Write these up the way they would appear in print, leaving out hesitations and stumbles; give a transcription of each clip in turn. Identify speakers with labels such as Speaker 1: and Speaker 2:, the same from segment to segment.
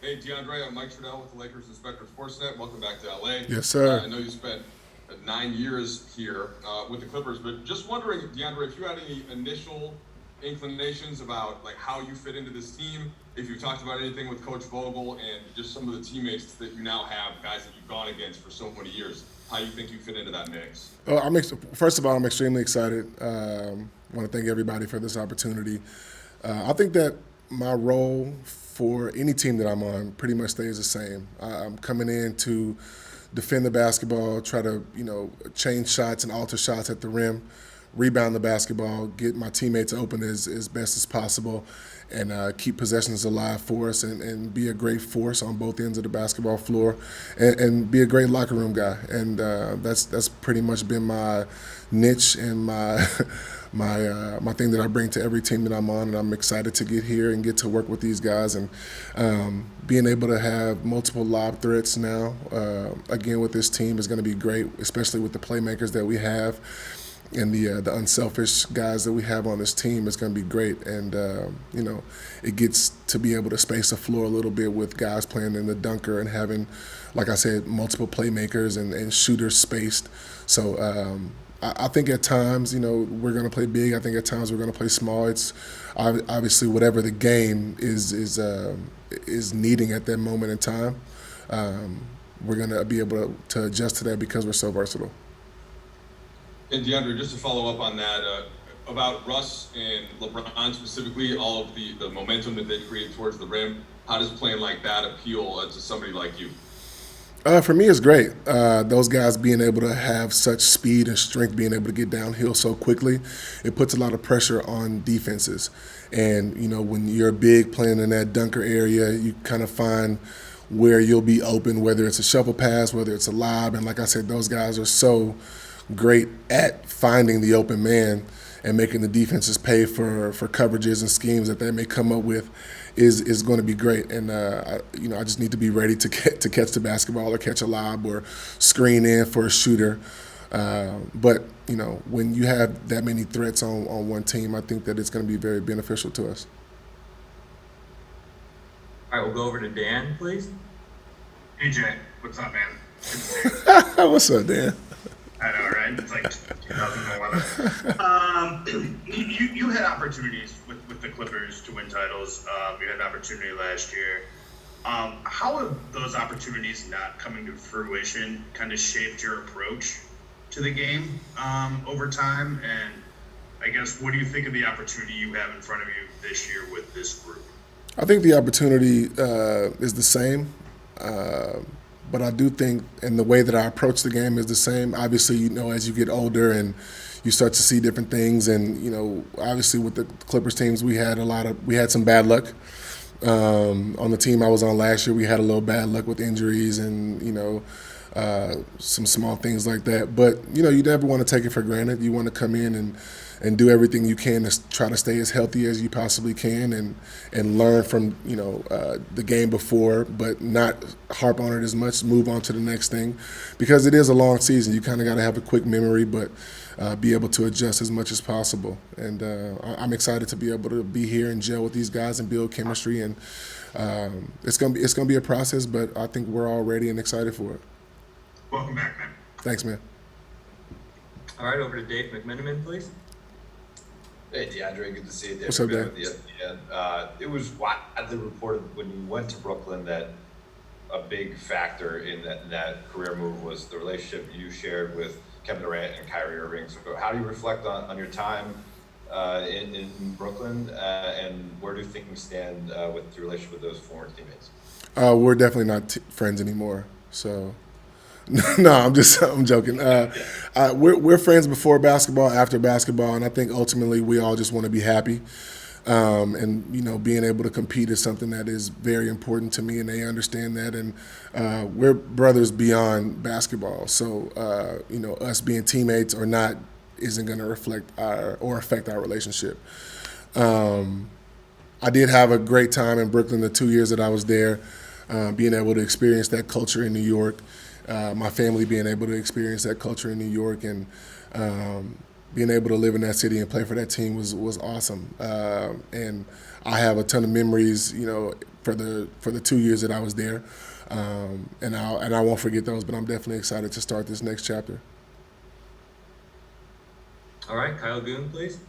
Speaker 1: Hey, DeAndre, I'm Mike Trudell with the Lakers Inspector Sportsnet. Welcome back to LA.
Speaker 2: Yes, sir.
Speaker 1: I know you spent 9 years here with the Clippers, but just wondering, DeAndre, if you had any initial inclinations about like how you fit into this team, if you've talked about anything with Coach Vogel and just some of the teammates that you now have, guys that you've gone against for so many years, how you think you fit into that mix.
Speaker 2: First of all, I'm extremely excited. Want to thank everybody for this opportunity. I think that my role for any team that I'm on pretty much stays the same. I'm coming in to defend the basketball, try to change shots and alter shots at the rim, rebound the basketball, get my teammates open as best as possible, and keep possessions alive for us, and be a great force on both ends of the basketball floor, and be a great locker room guy. And that's pretty much been my niche and my my thing that I bring to every team that I'm on. And I'm excited to get here and get to work with these guys, and being able to have multiple lob threats now again with this team is going to be great, especially with the playmakers that we have and the unselfish guys that we have on this team. Is going to be great. And it gets to be able to space the floor a little bit with guys playing in the dunker and having, like I said, multiple playmakers and shooters spaced. So I think at times, we're going to play big. I think at times we're going to play small. It's obviously whatever the game is needing at that moment in time. We're going to be able to adjust to that because we're so versatile.
Speaker 1: And DeAndre, just to follow up on that, about Russ and LeBron specifically, all of the momentum that they create towards the rim, how does playing like that appeal to somebody like you?
Speaker 2: For me, it's great. Those guys being able to have such speed and strength, being able to get downhill so quickly, it puts a lot of pressure on defenses. And, when you're big playing in that dunker area, you kind of find where you'll be open, whether it's a shuffle pass, whether it's a lob. And like I said, those guys are so great at finding the open man and making the defenses pay for coverages and schemes that they may come up with is going to be great. And I just need to be ready to catch the basketball or catch a lob or screen in for a shooter. But when you have that many threats on one team, I think that it's going to be very beneficial to us.
Speaker 3: All right, we'll go over to Dan, please.
Speaker 4: Hey Jay, what's up, man? Good to see you.
Speaker 2: What's up, Dan?
Speaker 4: I know, right? It's like 2011. You had opportunities with the Clippers to win titles. You had an opportunity last year. How have those opportunities not coming to fruition kind of shaped your approach to the game over time? And I guess, what do you think of the opportunity you have in front of you this year with this group?
Speaker 2: I think the opportunity is the same. But I do think, and the way that I approach the game is the same. Obviously, as you get older and you start to see different things, and obviously with the Clippers teams, we had some bad luck. On the team I was on last year, we had a little bad luck with injuries and some small things like that. But you never want to take it for granted. You want to come in and do everything you can to try to stay as healthy as you possibly can, and learn from the game before, but not harp on it as much. Move on to the next thing, because it is a long season. You kind of got to have a quick memory, but be able to adjust as much as possible. And I'm excited to be able to be here and gel with these guys and build chemistry. And it's gonna be a process, but I think we're all ready and excited for it.
Speaker 4: Welcome back, man.
Speaker 2: Thanks, man.
Speaker 3: All right, over to Dave McMenamin, please.
Speaker 5: Hey, DeAndre, good to see you.
Speaker 2: What's up, Dan?
Speaker 5: With you. It was widely reported when you went to Brooklyn that a big factor in that career move was the relationship you shared with Kevin Durant and Kyrie Irving. So how do you reflect on your time in Brooklyn, and where do things stand with your relationship with those former teammates?
Speaker 2: We're definitely not friends anymore. So, no, I'm joking. We're friends before basketball, after basketball, and I think ultimately we all just want to be happy. And being able to compete is something that is very important to me, and they understand that. And we're brothers beyond basketball. So us being teammates or not isn't going to reflect or affect our relationship. I did have a great time in Brooklyn the 2 years that I was there, being able to experience that culture in New York. My family being able to experience that culture in New York, and being able to live in that city and play for that team was awesome. And I have a ton of memories, for the 2 years that I was there, and I won't forget those. But I'm definitely excited to start this next chapter.
Speaker 3: All right, Kyle Goon, please.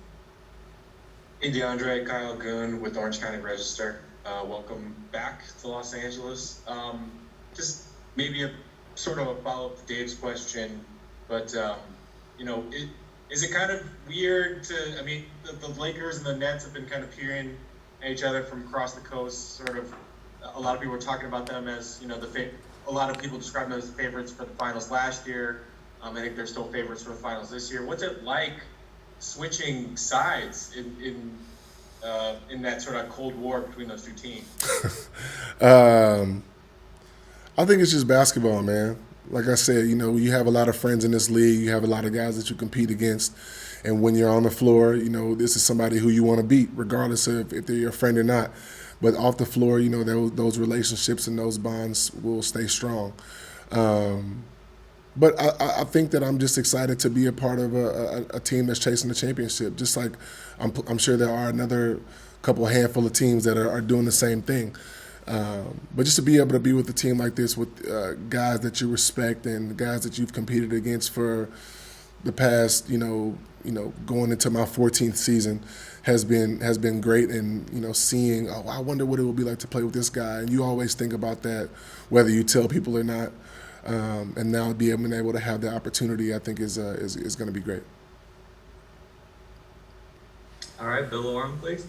Speaker 6: Hey DeAndre, Kyle Goon with Orange County Register. Welcome back to Los Angeles. Just maybe a sort of a follow-up to Dave's question, but is it kind of weird to? I mean, the Lakers and the Nets have been kind of peering at each other from across the coast. Sort of, a lot of people were talking about them as a lot of people describe them as the favorites for the finals last year. I think they're still favorites for the finals this year. What's it like switching sides in that sort of cold war between those two teams?
Speaker 2: I think it's just basketball, man. Like I said, you have a lot of friends in this league. You have a lot of guys that you compete against. And when you're on the floor, this is somebody who you want to beat, regardless of if they're your friend or not. But off the floor, those relationships and those bonds will stay strong. But I think that I'm just excited to be a part of a team that's chasing the championship. Just like I'm sure there are another handful of teams that are doing the same thing. But just to be able to be with a team like this, with guys that you respect and guys that you've competed against for the past, going into my 14th season, has been great. And seeing, I wonder what it will be like to play with this guy. And you always think about that, whether you tell people or not. And now being able to have the opportunity, I think is going to be great.
Speaker 3: All right, Bill Oram, please.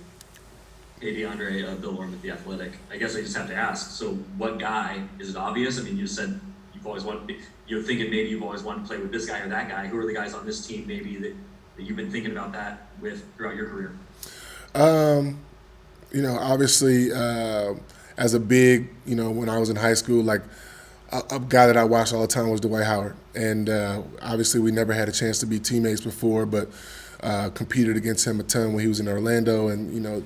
Speaker 7: Hey DeAndre, Bill Orm with The Athletic. I guess I just have to ask, so what guy, is it obvious? I mean, you said you've always wanted, you're thinking maybe you've always wanted to play with this guy or that guy. Who are the guys on this team maybe that you've been thinking about that with throughout your career?
Speaker 2: Obviously, as a big, when I was in high school, like a guy that I watched all the time was Dwight Howard. And obviously we never had a chance to be teammates before, but competed against him a ton when he was in Orlando and,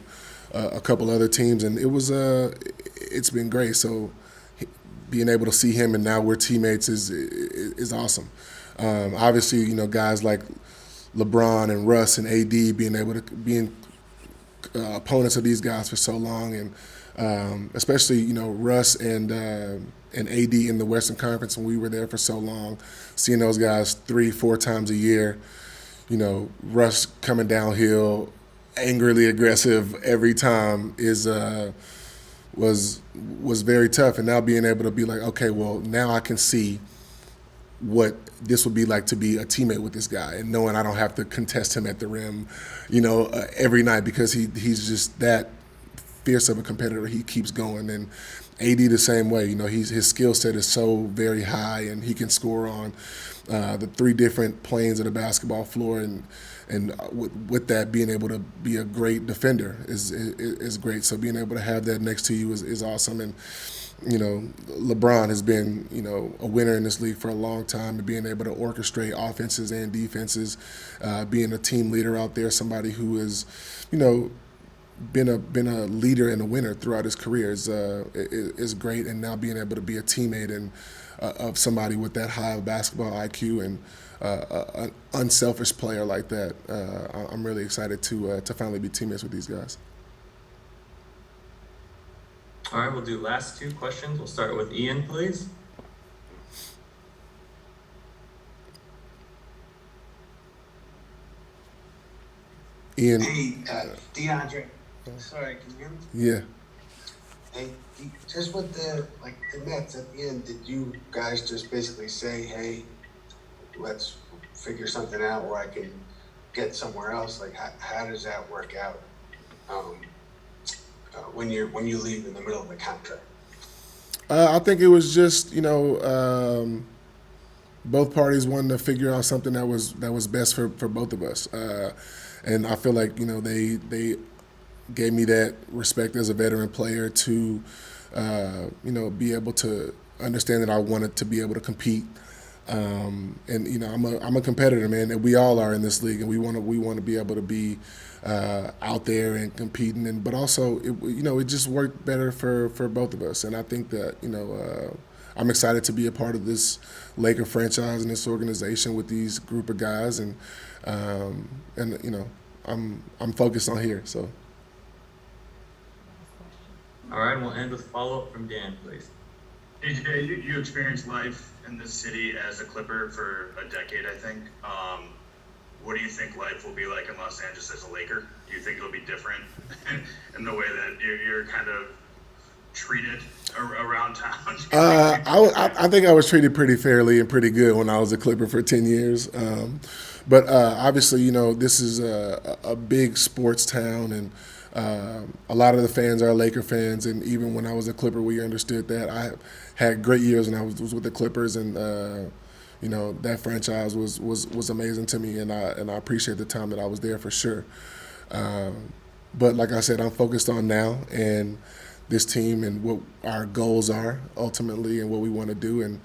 Speaker 2: a couple other teams, and it's been great. So being able to see him and now we're teammates is awesome. Obviously, guys like LeBron and Russ and AD, being able to be opponents of these guys for so long, and especially Russ and AD in the Western Conference when we were there for so long, seeing those guys 3-4 times a year. Russ coming downhill, angrily aggressive every time was very tough. And now being able to be like, okay, well, now I can see what this would be like to be a teammate with this guy, and knowing I don't have to contest him at the rim, every night, because he's just that fierce of a competitor. He keeps going. And AD the same way. His skill set is so very high, and he can score on the 3 different planes of the basketball floor, and with that, being able to be a great defender is great. So being able to have that next to you is awesome. And LeBron has been a winner in this league for a long time, and being able to orchestrate offenses and defenses, being a team leader out there, somebody who has been a leader and a winner throughout his career is great. And now being able to be a teammate and of somebody with that high of basketball IQ and an unselfish player like that, I'm really excited to finally be teammates with these guys.
Speaker 3: All right, we'll do last 2 questions. We'll start with Ian, please.
Speaker 2: Ian.
Speaker 8: Hey, DeAndre. Sorry, can you hear me?
Speaker 2: Yeah.
Speaker 8: Hey, just with the Nets at the end, did you guys just basically say, hey, let's figure something out where I can get somewhere else? Like, how does that work out when you leave in the middle of the contract?
Speaker 2: I think it was just both parties wanted to figure out something that was best for both of us, and I feel like they gave me that respect as a veteran player to be able to understand that I wanted to be able to compete. And I'm a competitor, man, and we all are in this league, and we want to be able to be out there and competing, but also it just worked better for both of us. And I think that I'm excited to be a part of this Laker franchise and this organization with these group of guys, and you know, I'm focused on here. So.
Speaker 3: All right, and we'll end with a follow-up from Dan, please.
Speaker 4: AJ, you experienced life in this city as a Clipper for a decade, I think. What do you think life will be like in Los Angeles as a Laker? Do you think it'll be different in the way that you're kind of treated around town?
Speaker 2: I think I was treated pretty fairly and pretty good when I was a Clipper for 10 years. But obviously, you know, this is a big sports town, and a lot of the fans are Laker fans. And even when I was a Clipper, we understood that. I had great years when I was with the Clippers, and you know, that franchise was amazing to me, and I appreciate the time that I was there for sure. But like I said, I'm focused on now and this team and what our goals are ultimately and what we want to do. And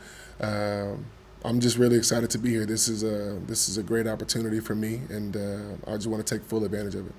Speaker 2: I'm just really excited to be here. This is a great opportunity for me, and I just want to take full advantage of it.